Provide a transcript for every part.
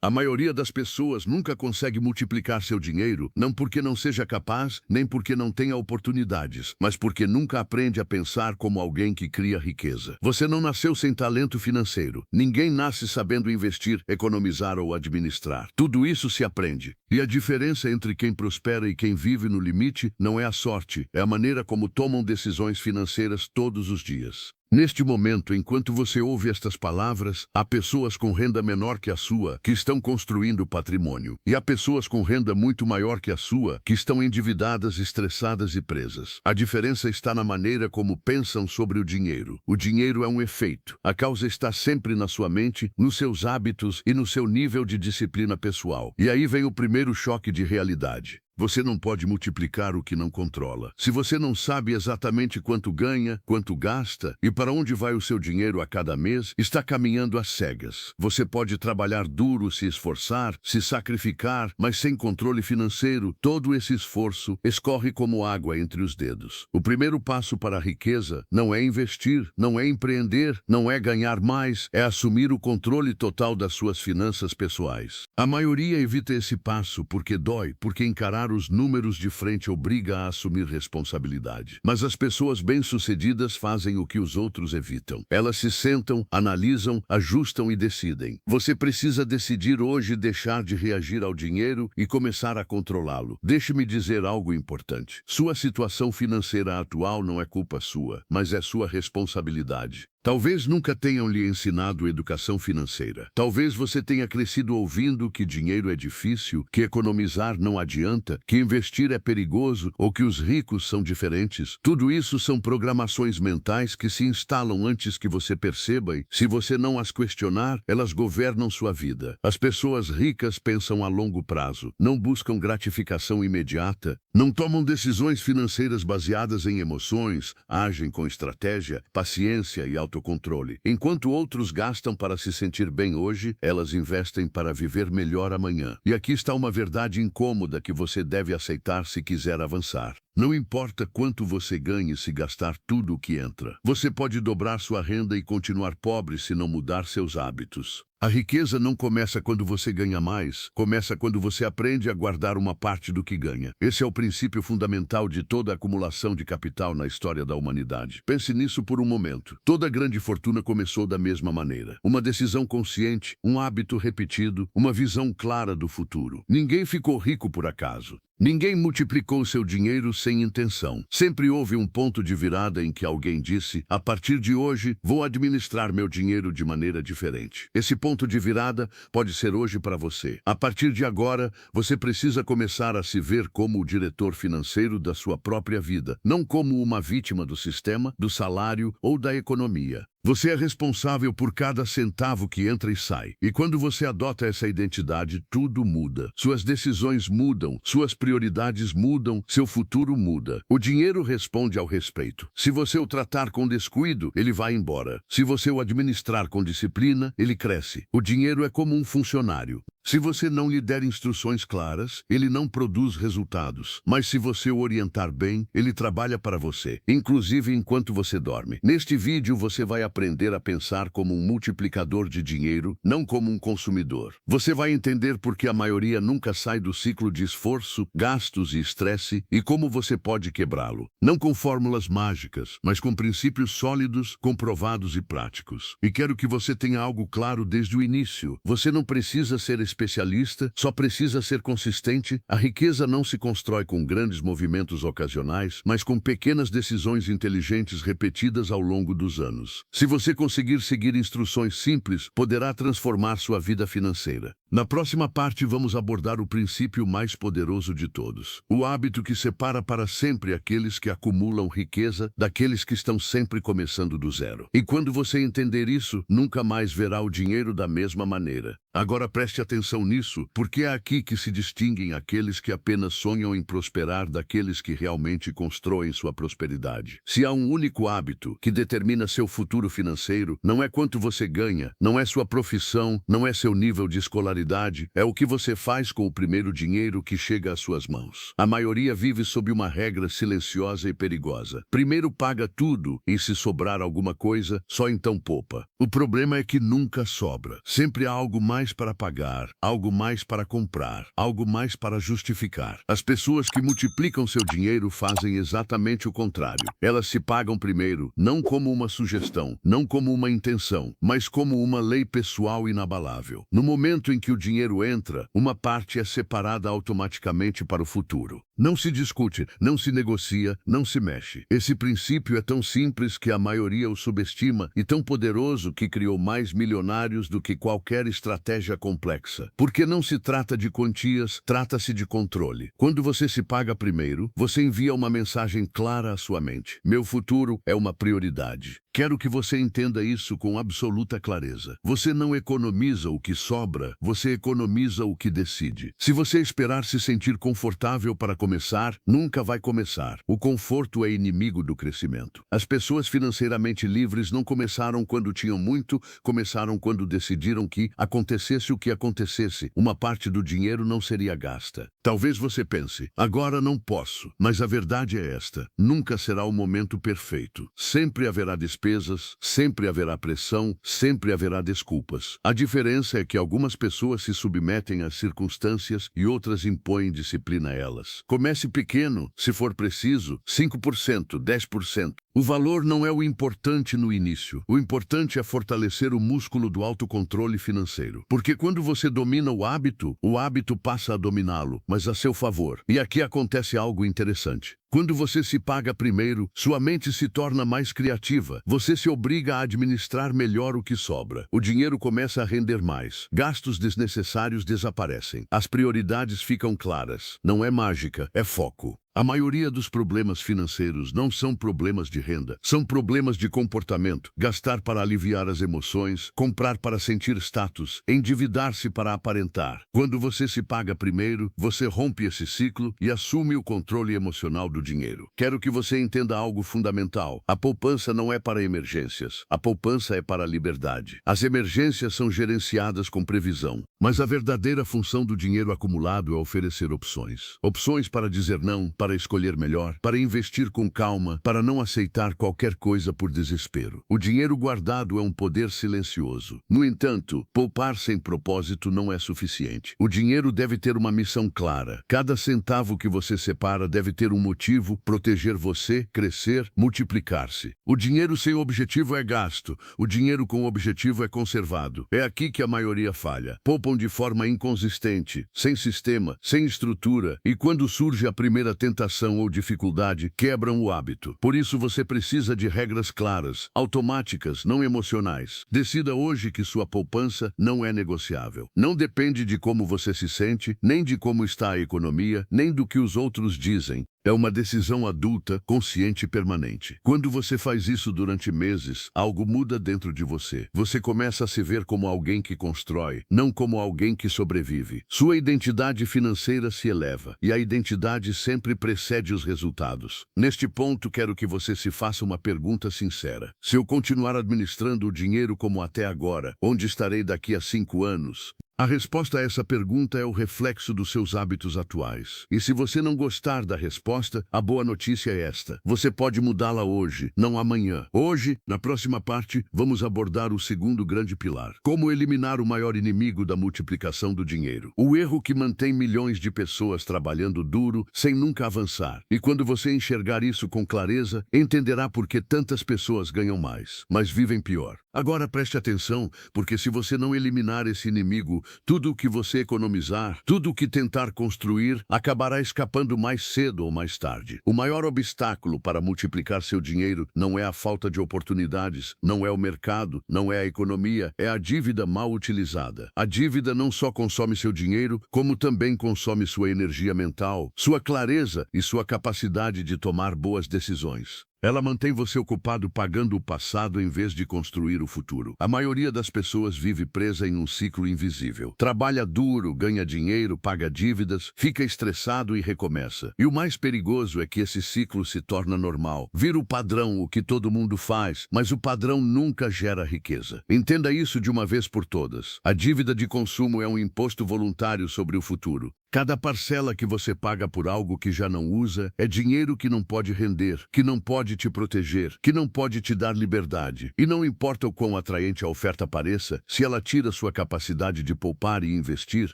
A maioria das pessoas nunca consegue multiplicar seu dinheiro, não porque não seja capaz, nem porque não tenha oportunidades, mas porque nunca aprende a pensar como alguém que cria riqueza. Você não nasceu sem talento financeiro. Ninguém nasce sabendo investir, economizar ou administrar. Tudo isso se aprende. E a diferença entre quem prospera e quem vive no limite não é a sorte, é a maneira como tomam decisões financeiras todos os dias. Neste momento, enquanto você ouve estas palavras, há pessoas com renda menor que a sua que estão construindo patrimônio. E há pessoas com renda muito maior que a sua que estão endividadas, estressadas e presas. A diferença está na maneira como pensam sobre o dinheiro. O dinheiro é um efeito. A causa está sempre na sua mente, nos seus hábitos e no seu nível de disciplina pessoal. E aí vem o primeiro choque de realidade. Você não pode multiplicar o que não controla. Se você não sabe exatamente quanto ganha, quanto gasta e para onde vai o seu dinheiro a cada mês, está caminhando às cegas. Você pode trabalhar duro, se esforçar, se sacrificar, mas sem controle financeiro, todo esse esforço escorre como água entre os dedos. O primeiro passo para a riqueza não é investir, não é empreender, não é ganhar mais, é assumir o controle total das suas finanças pessoais. A maioria evita esse passo porque dói, porque encarar os números de frente obriga a assumir responsabilidade. Mas as pessoas bem-sucedidas fazem o que os outros evitam. Elas se sentam, analisam, ajustam e decidem. Você precisa decidir hoje deixar de reagir ao dinheiro e começar a controlá-lo. Deixe-me dizer algo importante. Sua situação financeira atual não é culpa sua, mas é sua responsabilidade. Talvez nunca tenham lhe ensinado educação financeira. Talvez você tenha crescido ouvindo que dinheiro é difícil, que economizar não adianta, que investir é perigoso ou que os ricos são diferentes. Tudo isso são programações mentais que se instalam antes que você perceba e, se você não as questionar, elas governam sua vida. As pessoas ricas pensam a longo prazo, não buscam gratificação imediata, não tomam decisões financeiras baseadas em emoções, agem com estratégia, paciência e autocontrole. Enquanto outros gastam para se sentir bem hoje, elas investem para viver melhor amanhã. E aqui está uma verdade incômoda que você deve aceitar se quiser avançar. Não importa quanto você ganhe se gastar tudo o que entra. Você pode dobrar sua renda e continuar pobre se não mudar seus hábitos. A riqueza não começa quando você ganha mais, começa quando você aprende a guardar uma parte do que ganha. Esse é o princípio fundamental de toda acumulação de capital na história da humanidade. Pense nisso por um momento. Toda grande fortuna começou da mesma maneira. Uma decisão consciente, um hábito repetido, uma visão clara do futuro. Ninguém ficou rico por acaso. Ninguém multiplicou seu dinheiro sem intenção. Sempre houve um ponto de virada em que alguém disse: a partir de hoje, vou administrar meu dinheiro de maneira diferente. Esse ponto de virada pode ser hoje para você. A partir de agora, você precisa começar a se ver como o diretor financeiro da sua própria vida, não como uma vítima do sistema, do salário ou da economia. Você é responsável por cada centavo que entra e sai. E quando você adota essa identidade, tudo muda. Suas decisões mudam, suas prioridades mudam, seu futuro muda. O dinheiro responde ao respeito. Se você o tratar com descuido, ele vai embora. Se você o administrar com disciplina, ele cresce. O dinheiro é como um funcionário. Se você não lhe der instruções claras, ele não produz resultados. Mas se você o orientar bem, ele trabalha para você, inclusive enquanto você dorme. Neste vídeo você vai aprender a pensar como um multiplicador de dinheiro, não como um consumidor. Você vai entender por que a maioria nunca sai do ciclo de esforço, gastos e estresse e como você pode quebrá-lo. Não com fórmulas mágicas, mas com princípios sólidos, comprovados e práticos. E quero que você tenha algo claro desde o início. Você não precisa ser especialista, só precisa ser consistente. A riqueza não se constrói com grandes movimentos ocasionais, mas com pequenas decisões inteligentes repetidas ao longo dos anos. Se você conseguir seguir instruções simples, poderá transformar sua vida financeira. Na próxima parte vamos abordar o princípio mais poderoso de todos. O hábito que separa para sempre aqueles que acumulam riqueza daqueles que estão sempre começando do zero. E quando você entender isso, nunca mais verá o dinheiro da mesma maneira. Agora preste atenção nisso, porque é aqui que se distinguem aqueles que apenas sonham em prosperar daqueles que realmente constroem sua prosperidade. Se há um único hábito que determina seu futuro financeiro, não é quanto você ganha, não é sua profissão, não é seu nível de escolaridade, é o que você faz com o primeiro dinheiro que chega às suas mãos. A maioria vive sob uma regra silenciosa e perigosa. Primeiro paga tudo e, se sobrar alguma coisa, só então poupa. O problema é que nunca sobra. Sempre há algo mais mais para pagar, algo mais para comprar, algo mais para justificar. As pessoas que multiplicam seu dinheiro fazem exatamente o contrário. Elas se pagam primeiro, não como uma sugestão, não como uma intenção, mas como uma lei pessoal inabalável. No momento em que o dinheiro entra, uma parte é separada automaticamente para o futuro. Não se discute, não se negocia, não se mexe. Esse princípio é tão simples que a maioria o subestima e tão poderoso que criou mais milionários do que qualquer estratégia complexa. Porque não se trata de quantias, trata-se de controle. Quando você se paga primeiro, você envia uma mensagem clara à sua mente. Meu futuro é uma prioridade. Quero que você entenda isso com absoluta clareza. Você não economiza o que sobra, você economiza o que decide. Se você esperar se sentir confortável para começar, nunca vai começar. O conforto é inimigo do crescimento. As pessoas financeiramente livres não começaram quando tinham muito, começaram quando decidiram que, acontecesse o que acontecesse, uma parte do dinheiro não seria gasta. Talvez você pense, agora não posso, mas a verdade é esta: nunca será o momento perfeito. Sempre haverá despesas, sempre haverá pressão, sempre haverá desculpas. A diferença é que algumas pessoas se submetem às circunstâncias e outras impõem disciplina a elas. Comece pequeno, se for preciso, 5%, 10%. O valor não é o importante no início. O importante é fortalecer o músculo do autocontrole financeiro. Porque quando você domina o hábito passa a dominá-lo, mas a seu favor. E aqui acontece algo interessante. Quando você se paga primeiro, sua mente se torna mais criativa. Você se obriga a administrar melhor o que sobra. O dinheiro começa a render mais. Gastos desnecessários desaparecem. As prioridades ficam claras. Não é mágica, é foco. A maioria dos problemas financeiros não são problemas de renda, são problemas de comportamento. Gastar para aliviar as emoções, comprar para sentir status, endividar-se para aparentar. Quando você se paga primeiro, você rompe esse ciclo e assume o controle emocional do dinheiro. Quero que você entenda algo fundamental. A poupança não é para emergências, a poupança é para a liberdade. As emergências são gerenciadas com previsão, mas a verdadeira função do dinheiro acumulado é oferecer opções. Opções para dizer não, para escolher melhor, para investir com calma, para não aceitar qualquer coisa por desespero. O dinheiro guardado é um poder silencioso. No entanto, poupar sem propósito não é suficiente. O dinheiro deve ter uma missão clara. Cada centavo que você separa deve ter um motivo: proteger você, crescer, multiplicar-se. O dinheiro sem objetivo é gasto. O dinheiro com objetivo é conservado. É aqui que a maioria falha. Poupam de forma inconsistente, sem sistema, sem estrutura, e quando surge a primeira tentação ou dificuldade, quebram o hábito. Por isso você precisa de regras claras, automáticas, não emocionais. Decida hoje que sua poupança não é negociável. Não depende de como você se sente, nem de como está a economia, nem do que os outros dizem. É uma decisão adulta, consciente e permanente. Quando você faz isso durante meses, algo muda dentro de você. Você começa a se ver como alguém que constrói, não como alguém que sobrevive. Sua identidade financeira se eleva, e a identidade sempre precede os resultados. Neste ponto, quero que você se faça uma pergunta sincera. Se eu continuar administrando o dinheiro como até agora, onde estarei daqui a 5 anos? A resposta a essa pergunta é o reflexo dos seus hábitos atuais. E se você não gostar da resposta, a boa notícia é esta: você pode mudá-la hoje, não amanhã. Hoje, na próxima parte, vamos abordar o segundo grande pilar: como eliminar o maior inimigo da multiplicação do dinheiro. O erro que mantém milhões de pessoas trabalhando duro, sem nunca avançar. E quando você enxergar isso com clareza, entenderá por que tantas pessoas ganham mais, mas vivem pior. Agora preste atenção, porque se você não eliminar esse inimigo, tudo o que você economizar, tudo o que tentar construir, acabará escapando mais cedo ou mais tarde. O maior obstáculo para multiplicar seu dinheiro não é a falta de oportunidades, não é o mercado, não é a economia, é a dívida mal utilizada. A dívida não só consome seu dinheiro, como também consome sua energia mental, sua clareza e sua capacidade de tomar boas decisões. Ela mantém você ocupado pagando o passado em vez de construir o futuro. A maioria das pessoas vive presa em um ciclo invisível. Trabalha duro, ganha dinheiro, paga dívidas, fica estressado e recomeça. E o mais perigoso é que esse ciclo se torna normal. Vira o padrão, o que todo mundo faz, mas o padrão nunca gera riqueza. Entenda isso de uma vez por todas. A dívida de consumo é um imposto voluntário sobre o futuro. Cada parcela que você paga por algo que já não usa é dinheiro que não pode render, que não pode te proteger, que não pode te dar liberdade. E não importa o quão atraente a oferta pareça, se ela tira sua capacidade de poupar e investir,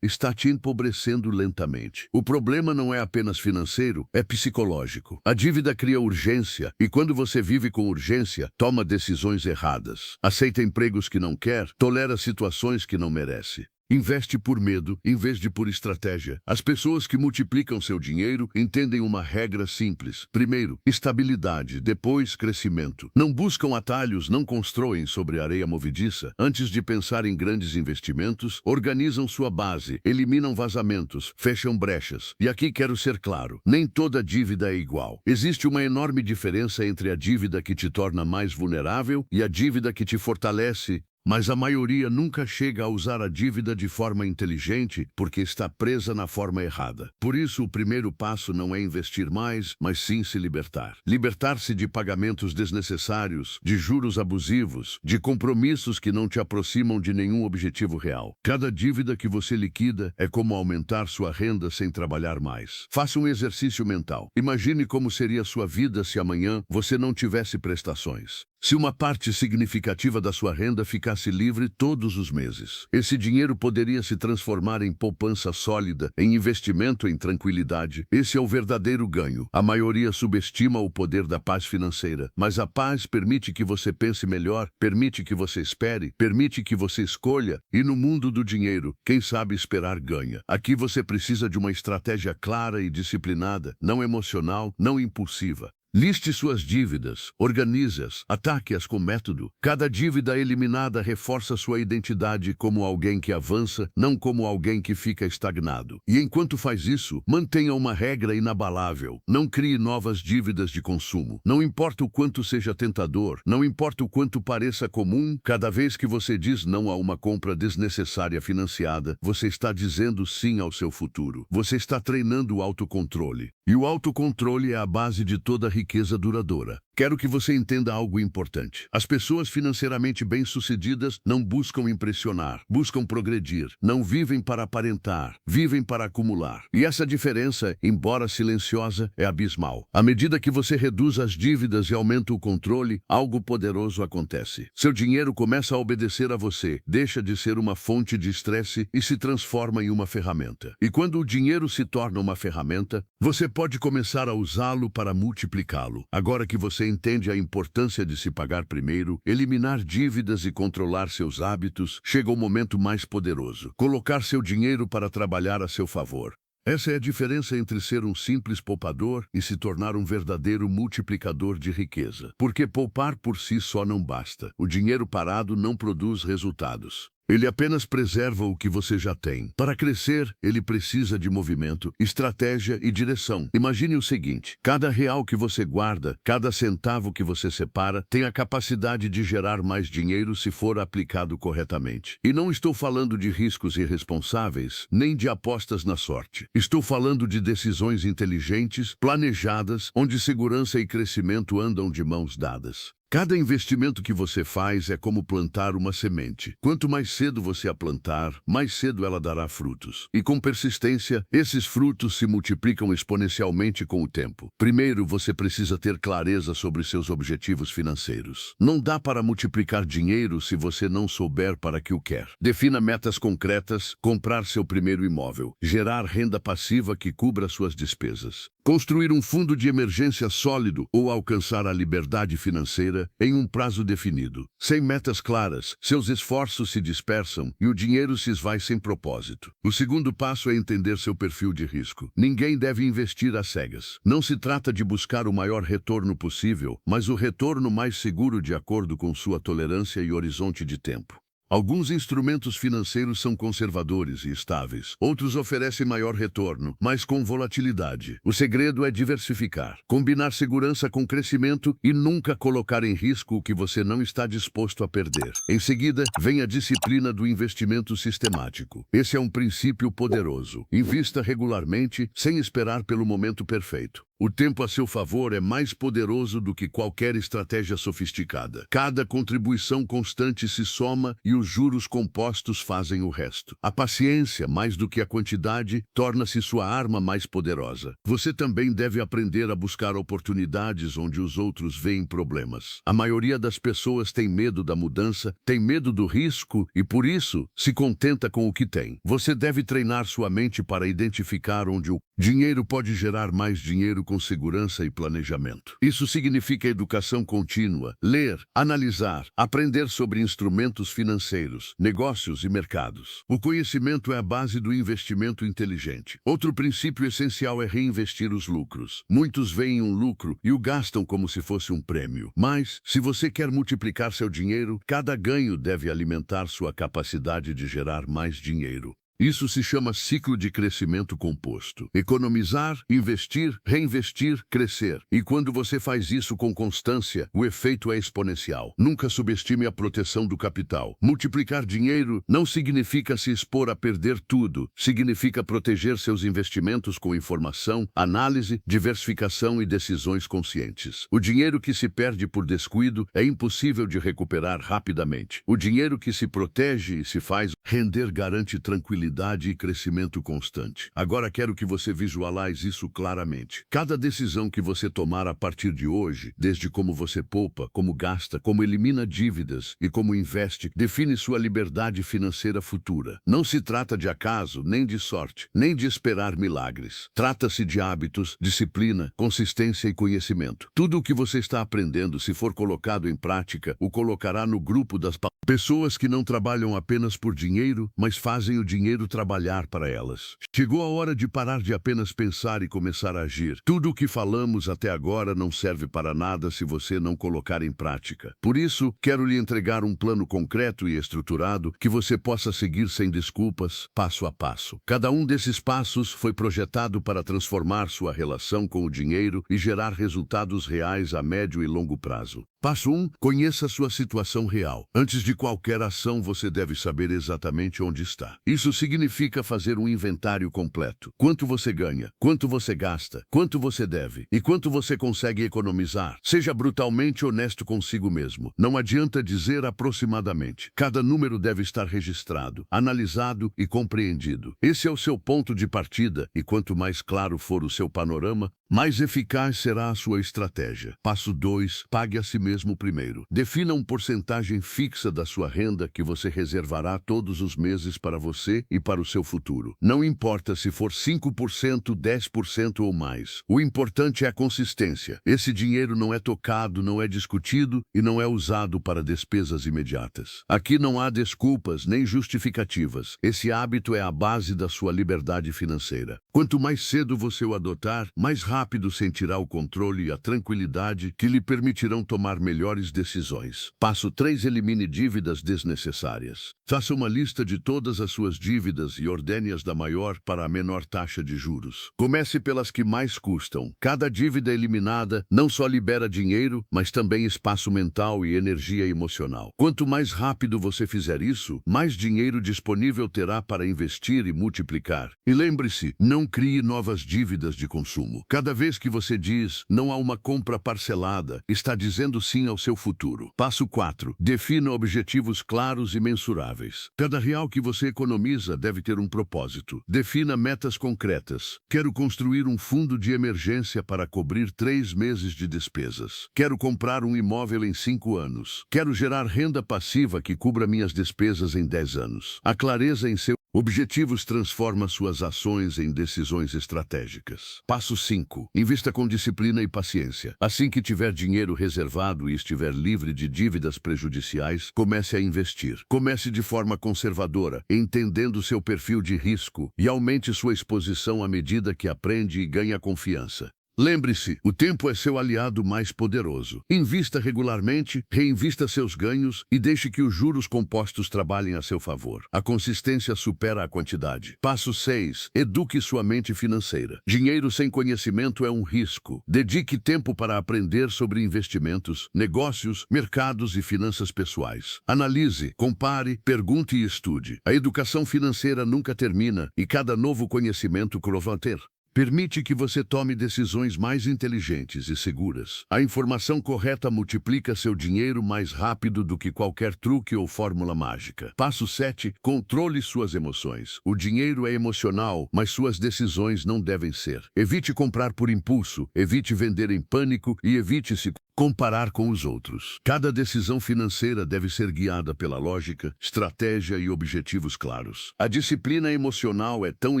está te empobrecendo lentamente. O problema não é apenas financeiro, é psicológico. A dívida cria urgência, e quando você vive com urgência, toma decisões erradas. Aceita empregos que não quer, tolera situações que não merece. Investe por medo, em vez de por estratégia. As pessoas que multiplicam seu dinheiro entendem uma regra simples. Primeiro, estabilidade, depois crescimento. Não buscam atalhos, não constroem sobre areia movediça. Antes de pensar em grandes investimentos, organizam sua base, eliminam vazamentos, fecham brechas. E aqui quero ser claro, nem toda dívida é igual. Existe uma enorme diferença entre a dívida que te torna mais vulnerável e a dívida que te fortalece. Mas a maioria nunca chega a usar a dívida de forma inteligente porque está presa na forma errada. Por isso, o primeiro passo não é investir mais, mas sim se libertar. Libertar-se de pagamentos desnecessários, de juros abusivos, de compromissos que não te aproximam de nenhum objetivo real. Cada dívida que você liquida é como aumentar sua renda sem trabalhar mais. Faça um exercício mental. Imagine como seria sua vida se amanhã você não tivesse prestações. Se uma parte significativa da sua renda ficasse livre todos os meses, esse dinheiro poderia se transformar em poupança sólida, em investimento em tranquilidade. Esse é o verdadeiro ganho. A maioria subestima o poder da paz financeira, mas a paz permite que você pense melhor, permite que você espere, permite que você escolha, e no mundo do dinheiro, quem sabe esperar ganha. Aqui você precisa de uma estratégia clara e disciplinada, não emocional, não impulsiva. Liste suas dívidas, organize-as, ataque-as com método. Cada dívida eliminada reforça sua identidade como alguém que avança, não como alguém que fica estagnado. E enquanto faz isso, mantenha uma regra inabalável. Não crie novas dívidas de consumo. Não importa o quanto seja tentador, não importa o quanto pareça comum, cada vez que você diz não a uma compra desnecessária financiada, você está dizendo sim ao seu futuro. Você está treinando o autocontrole. E o autocontrole é a base de toda riqueza duradoura. Quero que você entenda algo importante. As pessoas financeiramente bem-sucedidas não buscam impressionar, buscam progredir. Não vivem para aparentar, vivem para acumular. E essa diferença, embora silenciosa, é abismal. À medida que você reduz as dívidas e aumenta o controle, algo poderoso acontece. Seu dinheiro começa a obedecer a você, deixa de ser uma fonte de estresse e se transforma em uma ferramenta. E quando o dinheiro se torna uma ferramenta, você pode começar a usá-lo para multiplicá-lo. Agora que você entende a importância de se pagar primeiro, eliminar dívidas e controlar seus hábitos, chega o momento mais poderoso: colocar seu dinheiro para trabalhar a seu favor. Essa é a diferença entre ser um simples poupador e se tornar um verdadeiro multiplicador de riqueza. Porque poupar por si só não basta. O dinheiro parado não produz resultados. Ele apenas preserva o que você já tem. Para crescer, ele precisa de movimento, estratégia e direção. Imagine o seguinte: cada real que você guarda, cada centavo que você separa, tem a capacidade de gerar mais dinheiro se for aplicado corretamente. E não estou falando de riscos irresponsáveis, nem de apostas na sorte. Estou falando de decisões inteligentes, planejadas, onde segurança e crescimento andam de mãos dadas. Cada investimento que você faz é como plantar uma semente. Quanto mais cedo você a plantar, mais cedo ela dará frutos. E com persistência, esses frutos se multiplicam exponencialmente com o tempo. Primeiro, você precisa ter clareza sobre seus objetivos financeiros. Não dá para multiplicar dinheiro se você não souber para que o quer. Defina metas concretas: comprar seu primeiro imóvel, gerar renda passiva que cubra suas despesas, construir um fundo de emergência sólido ou alcançar a liberdade financeira em um prazo definido. Sem metas claras, seus esforços se dispersam e o dinheiro se esvai sem propósito. O segundo passo é entender seu perfil de risco. Ninguém deve investir às cegas. Não se trata de buscar o maior retorno possível, mas o retorno mais seguro de acordo com sua tolerância e horizonte de tempo. Alguns instrumentos financeiros são conservadores e estáveis. Outros oferecem maior retorno, mas com volatilidade. O segredo é diversificar, combinar segurança com crescimento e nunca colocar em risco o que você não está disposto a perder. Em seguida, vem a disciplina do investimento sistemático. Esse é um princípio poderoso. Invista regularmente, sem esperar pelo momento perfeito. O tempo a seu favor é mais poderoso do que qualquer estratégia sofisticada. Cada contribuição constante se soma e os juros compostos fazem o resto. A paciência, mais do que a quantidade, torna-se sua arma mais poderosa. Você também deve aprender a buscar oportunidades onde os outros veem problemas. A maioria das pessoas tem medo da mudança, tem medo do risco e, por isso, se contenta com o que tem. Você deve treinar sua mente para identificar onde o dinheiro pode gerar mais dinheiro com segurança e planejamento. Isso significa educação contínua, ler, analisar, aprender sobre instrumentos financeiros, negócios e mercados. O conhecimento é a base do investimento inteligente. Outro princípio essencial é reinvestir os lucros. Muitos veem um lucro e o gastam como se fosse um prêmio. Mas, se você quer multiplicar seu dinheiro, cada ganho deve alimentar sua capacidade de gerar mais dinheiro. Isso se chama ciclo de crescimento composto. Economizar, investir, reinvestir, crescer. E quando você faz isso com constância, o efeito é exponencial. Nunca subestime a proteção do capital. Multiplicar dinheiro não significa se expor a perder tudo. Significa proteger seus investimentos com informação, análise, diversificação e decisões conscientes. O dinheiro que se perde por descuido é impossível de recuperar rapidamente. O dinheiro que se protege e se faz render garante tranquilidade e crescimento constante. Agora quero que você visualize isso claramente. Cada decisão que você tomar a partir de hoje, desde como você poupa, como gasta, como elimina dívidas e como investe, define sua liberdade financeira futura. Não se trata de acaso, nem de sorte, nem de esperar milagres. Trata-se de hábitos, disciplina, consistência e conhecimento. Tudo o que você está aprendendo, se for colocado em prática, o colocará no grupo das pessoas que não trabalham apenas por dinheiro, mas fazem o dinheiro trabalhar para elas. Chegou a hora de parar de apenas pensar e começar a agir. Tudo o que falamos até agora não serve para nada se você não colocar em prática. Por isso, quero lhe entregar um plano concreto e estruturado que você possa seguir sem desculpas, passo a passo. Cada um desses passos foi projetado para transformar sua relação com o dinheiro e gerar resultados reais a médio e longo prazo. Passo 1. Conheça sua situação real. Antes de qualquer ação, você deve saber exatamente onde está. Isso significa fazer um inventário completo. Quanto você ganha, quanto você gasta, quanto você deve e quanto você consegue economizar. Seja brutalmente honesto consigo mesmo. Não adianta dizer aproximadamente. Cada número deve estar registrado, analisado e compreendido. Esse é o seu ponto de partida e quanto mais claro for o seu panorama, mais eficaz será a sua estratégia. Passo 2. Pague a si mesmo primeiro. Defina uma porcentagem fixa da sua renda que você reservará todos os meses para você e para o seu futuro. Não importa se for 5%, 10% ou mais. O importante é a consistência. Esse dinheiro não é tocado, não é discutido e não é usado para despesas imediatas. Aqui não há desculpas nem justificativas. Esse hábito é a base da sua liberdade financeira. Quanto mais cedo você o adotar, mais rápido sentirá o controle e a tranquilidade que lhe permitirão tomar melhores decisões. Passo 3. Elimine dívidas desnecessárias. Faça uma lista de todas as suas dívidas e ordene-as da maior para a menor taxa de juros. Comece pelas que mais custam. Cada dívida eliminada não só libera dinheiro, mas também espaço mental e energia emocional. Quanto mais rápido você fizer isso, mais dinheiro disponível terá para investir e multiplicar. E lembre-se, não crie novas dívidas de consumo. Cada vez que você diz não a uma compra parcelada, está dizendo sim ao seu futuro. Passo 4. Defina objetivos claros e mensuráveis. Cada real que você economiza deve ter um propósito. Defina metas concretas. Quero construir um fundo de emergência para cobrir 3 meses de despesas. Quero comprar um imóvel em 5 anos. Quero gerar renda passiva que cubra minhas despesas em 10 anos. A clareza em seu objetivos transforma suas ações em decisões estratégicas. Passo 5. Invista com disciplina e paciência. Assim que tiver dinheiro reservado e estiver livre de dívidas prejudiciais, comece a investir. Comece de forma conservadora, entendendo seu perfil de risco e aumente sua exposição à medida que aprende e ganha confiança. Lembre-se, o tempo é seu aliado mais poderoso. Invista regularmente, reinvista seus ganhos e deixe que os juros compostos trabalhem a seu favor. A consistência supera a quantidade. Passo 6. Eduque sua mente financeira. Dinheiro sem conhecimento é um risco. Dedique tempo para aprender sobre investimentos, negócios, mercados e finanças pessoais. Analise, compare, pergunte e estude. A educação financeira nunca termina e cada novo conhecimento prova ter. permite que você tome decisões mais inteligentes e seguras. A informação correta multiplica seu dinheiro mais rápido do que qualquer truque ou fórmula mágica. Passo 7. Controle suas emoções. O dinheiro é emocional, mas suas decisões não devem ser. Evite comprar por impulso, evite vender em pânico e evite se comparar com os outros. Cada decisão financeira deve ser guiada pela lógica, estratégia e objetivos claros. A disciplina emocional é tão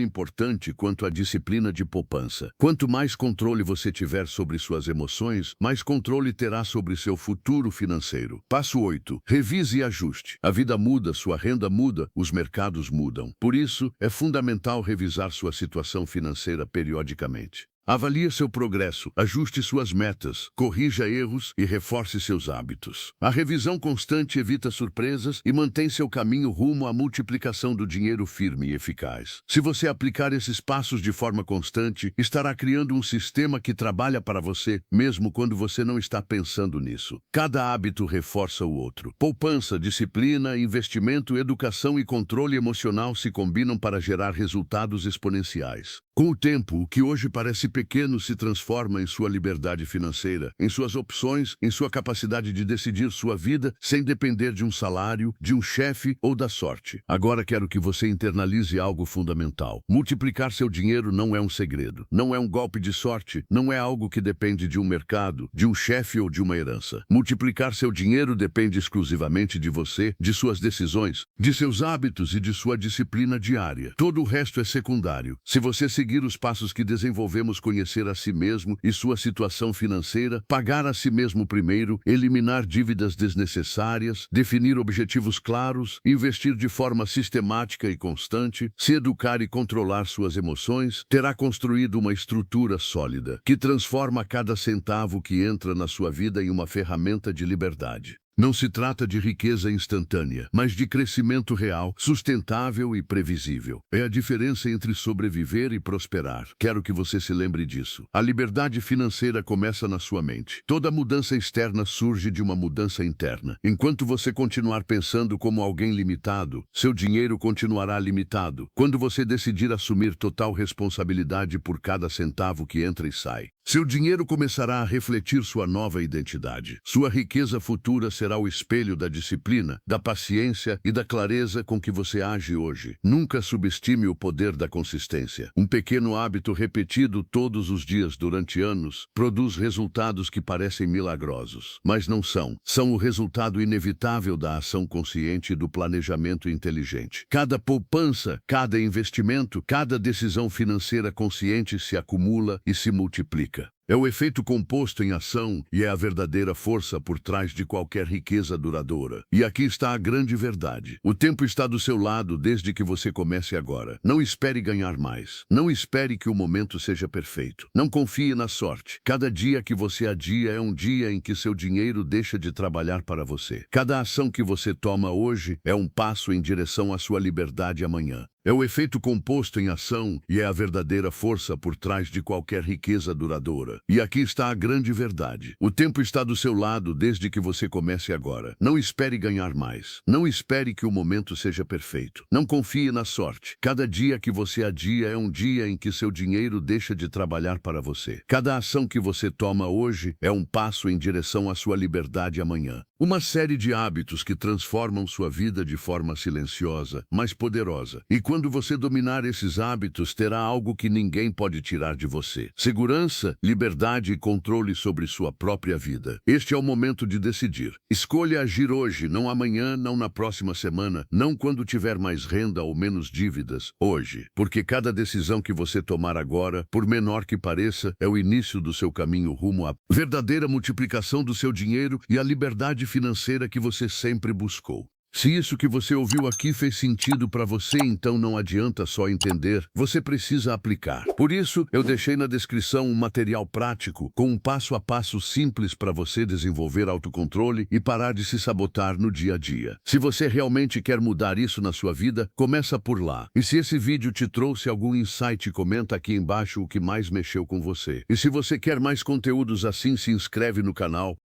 importante quanto a disciplina de poupança. Quanto mais controle você tiver sobre suas emoções, mais controle terá sobre seu futuro financeiro. Passo 8. Revise e ajuste. A vida muda, sua renda muda, os mercados mudam. Por isso, é fundamental revisar sua situação financeira periodicamente. Avalie seu progresso, ajuste suas metas, corrija erros e reforce seus hábitos. A revisão constante evita surpresas e mantém seu caminho rumo à multiplicação do dinheiro firme e eficaz. Se você aplicar esses passos de forma constante, estará criando um sistema que trabalha para você, mesmo quando você não está pensando nisso. Cada hábito reforça o outro. Poupança, disciplina, investimento, educação e controle emocional se combinam para gerar resultados exponenciais. Com o tempo, o que hoje parece pequeno se transforma em sua liberdade financeira, em suas opções, em sua capacidade de decidir sua vida sem depender de um salário, de um chefe ou da sorte. Agora quero que você internalize algo fundamental. Multiplicar seu dinheiro não é um segredo, não é um golpe de sorte, não é algo que depende de um mercado, de um chefe ou de uma herança. Multiplicar seu dinheiro depende exclusivamente de você, de suas decisões, de seus hábitos e de sua disciplina diária. Todo o resto é secundário. Se você seguir os passos que desenvolvemos, conhecer a si mesmo e sua situação financeira, pagar a si mesmo primeiro, eliminar dívidas desnecessárias, definir objetivos claros, investir de forma sistemática e constante, se educar e controlar suas emoções, terá construído uma estrutura sólida, que transforma cada centavo que entra na sua vida em uma ferramenta de liberdade. Não se trata de riqueza instantânea, mas de crescimento real, sustentável e previsível. É a diferença entre sobreviver e prosperar. Quero que você se lembre disso. A liberdade financeira começa na sua mente. Toda mudança externa surge de uma mudança interna. Enquanto você continuar pensando como alguém limitado, seu dinheiro continuará limitado. Quando você decidir assumir total responsabilidade por cada centavo que entra e sai, seu dinheiro começará a refletir sua nova identidade. Sua riqueza futura será o espelho da disciplina, da paciência e da clareza com que você age hoje. Nunca subestime o poder da consistência. Um pequeno hábito repetido todos os dias durante anos produz resultados que parecem milagrosos, mas não são. São o resultado inevitável da ação consciente e do planejamento inteligente. Cada poupança, cada investimento, cada decisão financeira consciente se acumula e se multiplica. É o efeito composto em ação e é a verdadeira força por trás de qualquer riqueza duradoura. E aqui está a grande verdade. O tempo está do seu lado desde que você comece agora. Não espere ganhar mais. Não espere que o momento seja perfeito. Não confie na sorte. Cada dia que você adia é um dia em que seu dinheiro deixa de trabalhar para você. Cada ação que você toma hoje é um passo em direção à sua liberdade amanhã. É o efeito composto em ação e é a verdadeira força por trás de qualquer riqueza duradoura. E aqui está a grande verdade. O tempo está do seu lado desde que você comece agora. Não espere ganhar mais. Não espere que o momento seja perfeito. Não confie na sorte. Cada dia que você adia é um dia em que seu dinheiro deixa de trabalhar para você. Cada ação que você toma hoje é um passo em direção à sua liberdade amanhã. Uma série de hábitos que transformam sua vida de forma silenciosa, mas poderosa. E quando você dominar esses hábitos, terá algo que ninguém pode tirar de você: segurança, liberdade e controle sobre sua própria vida. Este é o momento de decidir. Escolha agir hoje, não amanhã, não na próxima semana, não quando tiver mais renda ou menos dívidas. Hoje. Porque cada decisão que você tomar agora, por menor que pareça, é o início do seu caminho rumo à verdadeira multiplicação do seu dinheiro e à liberdade financeira que você sempre buscou. Se isso que você ouviu aqui fez sentido para você, então não adianta só entender, você precisa aplicar. Por isso, eu deixei na descrição um material prático com um passo a passo simples para você desenvolver autocontrole e parar de se sabotar no dia a dia. Se você realmente quer mudar isso na sua vida, começa por lá. E se esse vídeo te trouxe algum insight, comenta aqui embaixo o que mais mexeu com você. E se você quer mais conteúdos assim, se inscreve no canal,